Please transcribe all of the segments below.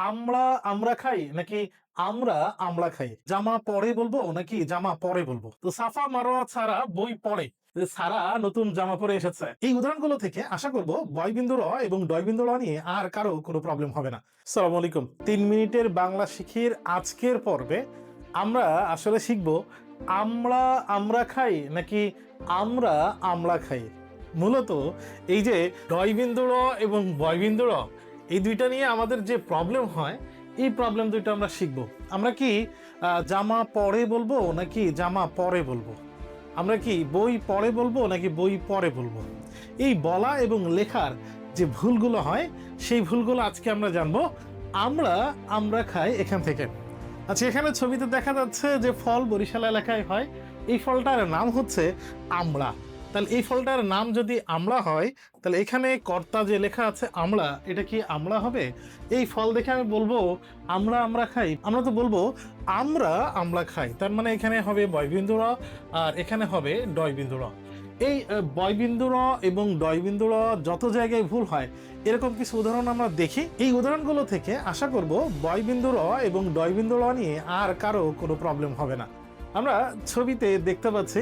আমরা আমরা খাই নাকি আমরা আমলা খাই? জামা পরে বলবো নাকি জামা পরে বলবো? তো সাফা মারোয়া ছাড়া বই পড়ে। সারা নতুন জামা পরে এসেছে। এই উদাহরণগুলো থেকে আশা করব বয়বিন্দু র এবং ডয়বিন্দু র নিয়ে আর কারো কোনো প্রবলেম হবে না। আসসালামু আলাইকুম। 3 মিনিটের বাংলা শিখির আজকের পর্বে আমরা আসলে শিখব আমরা আমরা খাই নাকি আমরা আমলা খাই। মূলত এই যে ডয়বিন্দু র এবং বয়বিন্দু র এই দুইটা নিয়ে আমাদের যে প্রবলেম হয়, এই প্রবলেম দুইটা আমরা শিখব। আমরা কি জামা পরে বলবো নাকি জামা পরে বলবো? আমরা কি বই পড়ে বলবো নাকি বই পরে বলবো? এই বলা এবং লেখার যে ভুলগুলো হয়, সেই ভুলগুলো আজকে আমরা জানবো আমরা খাই এখান থেকে। আচ্ছা, এখানে ছবিতে দেখা যাচ্ছে যে ফল বরিশাল এলাকায় হয়। এই ফলটার নাম হচ্ছে আমড়া। তাহলে এই ফলটার নাম যদি আমড়া হয়, তাহলে এখানে কর্তা যে লেখা আছে আমড়া, এটা কি আমড়া হবে? এই ফল দেখে আমি বলবো আমরা খাই? আমরা তো বলবো আমরা আমড়া খাই। তার মানে এখানে হবে বয়বিন্দু র আর এখানে হবে ডয়বিন্দু র। এই বয়বিন্দু র এবং ডয়বিন্দু র যত জায়গায় ভুল হয়, এরকম কিছু উদাহরণ আমরা দেখি। এই উদাহরণগুলো থেকে আশা করব বয়বিন্দু র এবং ডয়বিন্দু র নিয়ে আর কারো কোনো প্রবলেম হবে না। আমরা ছবিতে দেখতে পাচ্ছি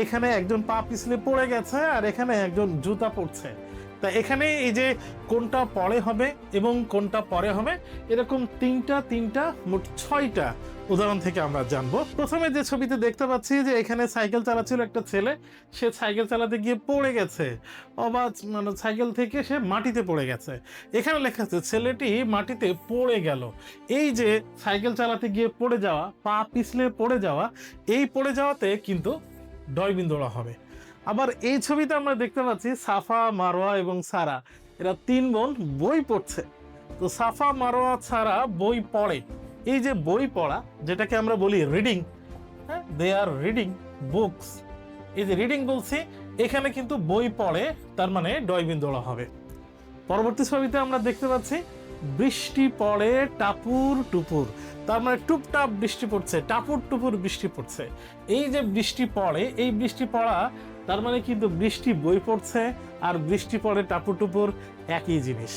এখানে একজন পা পিছলে পড়ে গেছে আর এখানে একজন জুতা পরছে। তা এখানে এই যে কোনটা পরে হবে এবং কোনটা পরে হবে, এরকম তিনটা মোট 6টা উদাহরণ থেকে আমরা জানবো। প্রথমে যে ছবিতে দেখতে পাচ্ছি যে এখানে সাইকেল চালাচ্ছিল একটা ছেলে, সে সাইকেল চালাতে গিয়ে পড়ে গেছে, মানে সাইকেল থেকে সে মাটিতে পড়ে গেছে। এখানে লেখা আছে ছেলেটি মাটিতে পড়ে গেল। এই যে সাইকেল চালাতে গিয়ে পড়ে যাওয়া, পা পিছলে পড়ে যাওয়া, এই পড়ে যাওয়াতে কিন্তু ডয়বিন্দু র হবে। আবার এই ছবিতে আমরা দেখতে পাচ্ছি সাফা, মারোয়া এবং সারা, এরা 3 বোন বই পড়ছে। তো সাফা, মারোয়া ছাড়া বই পড়ে। এই যে বই পড়া, যেটাকে আমরা বলি রিডিং, হ্যাঁ, দে আর রিডিং বুকস। এই যে রিডিং বলছি, এখানে কিন্তু বই পড়ে, তার মানে ডয়বিন্দু র হবে। পরবর্তী ছবিতে আমরা দেখতে পাচ্ছি বৃষ্টি পড়ে টাপুর টুপুর, তার মানে টুপটাপ বৃষ্টি পড়ছে, টাপুর টুপুর বৃষ্টি পড়ছে। এই যে বৃষ্টি পড়ে, এই বৃষ্টি পড়া, তার মানে কিন্তু বৃষ্টি বই পড়ছে আর বৃষ্টি পড়ে টাপুর টুপুর একই জিনিস।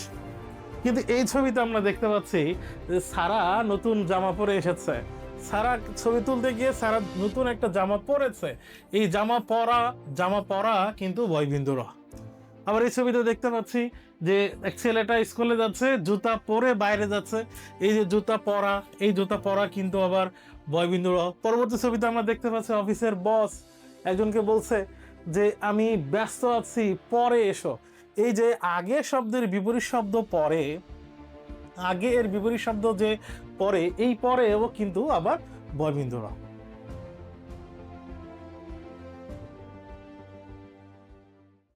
কিন্তু এই ছবিতে আমরা দেখতে পাচ্ছি যে সারা নতুন জামা পরে এসেছে। সারা ছবি তুলতে গিয়ে সারা নতুন একটা জামা পরেছে। এই জামা পরা কিন্তু বয়বিন্দু র। আবার এই ছবিতে দেখতে পাচ্ছি যে এক ছেলেটা স্কুলে যাচ্ছে, জুতা পরে বাইরে যাচ্ছে। এই যে জুতা পরা, এই জুতা পরা কিন্তু আবার বয়বিন্দু র। পরবর্তী ছবিতে আমরা দেখতে পাচ্ছি অফিসের বস একজনকে বলছে যে আমি ব্যস্ত আছি, পরে এসো। এই যে আগে শব্দের বিপরীত শব্দ পরে, আগে এর বিপরীত শব্দ যে পরে, এই পরেও কিন্তু আবার বয়বিন্দু র।